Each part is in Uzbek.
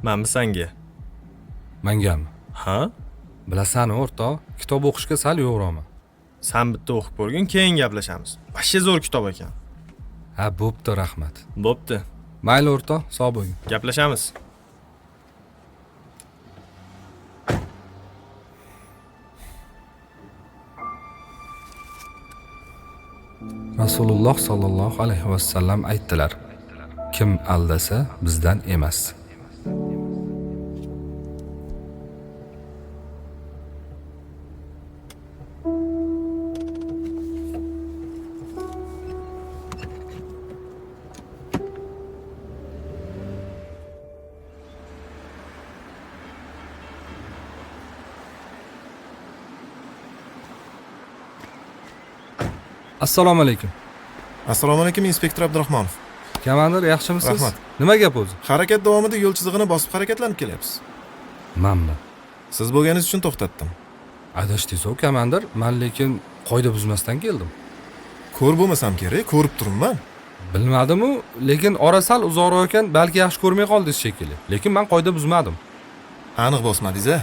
Manmi senga? Mangami? Ha? Bilasan o'rtoq, kitob o'qishga sal yo'g'roman. Sen bitta o'qib ko'rgin, keyin gaplashamiz. Vashshe zo'r kitob ekan. Ha, bo'pti, rahmat. Bo'pti. Mayli o'rtoq, sog' bo'ling. Gaplashamiz. Rasululloh sollallohu alayhi vasallam aytdilar: kim aldasa bizdan emas. Assalomu alaykum. Assalomu alaykum, inspektor Abdurahmonov. Komandir, yaxshimisiz? Rahmat. Nima gap o'zi? Harakat davomida yo'l chizig'ini bosib harakatlanib kelyapsiz. Manmi? Siz bo'lganingiz uchun to'xtatdim. Adashdingiz, komandir. Men lekin qoida buzmasdan keldim. Ko'r bo'lmasam kerak, ko'rib turibman. Bilmadim-u, lekin ora sal uzoqroq ekan, balki yaxshi ko'rmay qoldingiz shekilli. Lekin men qoida buzmadim. Aniq bosmadingiz-a?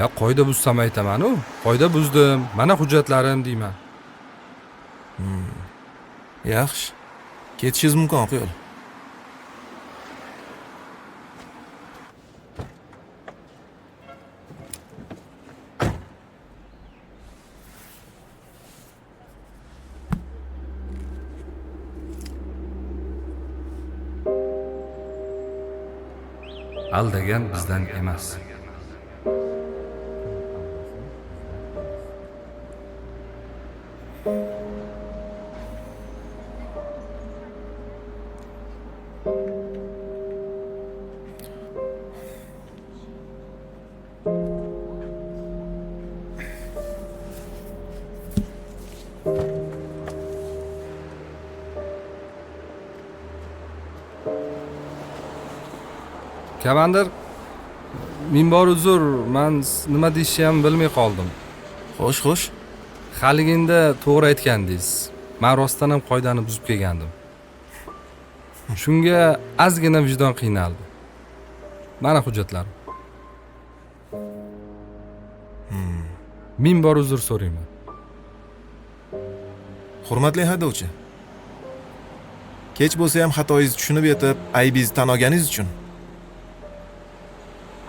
Ya qoida buzsam aytaman-u, qoida buzdim. Mana hujjatlarim deyman. Yaxshi. Ketishingiz mumkin, oq yo'l. Aldagan bizdan emas. Komandir, minbor uzr, men nima deyishni ham bilmay qoldim. Xo'sh. Haliginda to'g'ri aytgandingiz. Men rostdan ham qoidani buzib kelgandim. Shunga ozgina vijdon qiynaldi. Mana hujjatlarim. Minbor uzr so'rayman. Hurmatli haydovchi. Kech bo'lsa ham xatoyingizni tushunib yetib, aybingizni tan olganingiz uchun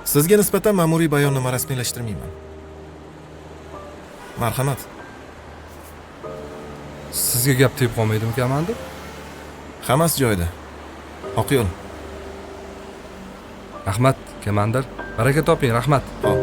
sizga nisbatan ma'muriy bayonnoma rasmiylashtirmayman. Marhamat. Sizga gap tegib qolmaydimi, komandir? Hammasi joyida. Oq yo'l. Rahmat, komandir. Baraka toping, rahmat. Hop.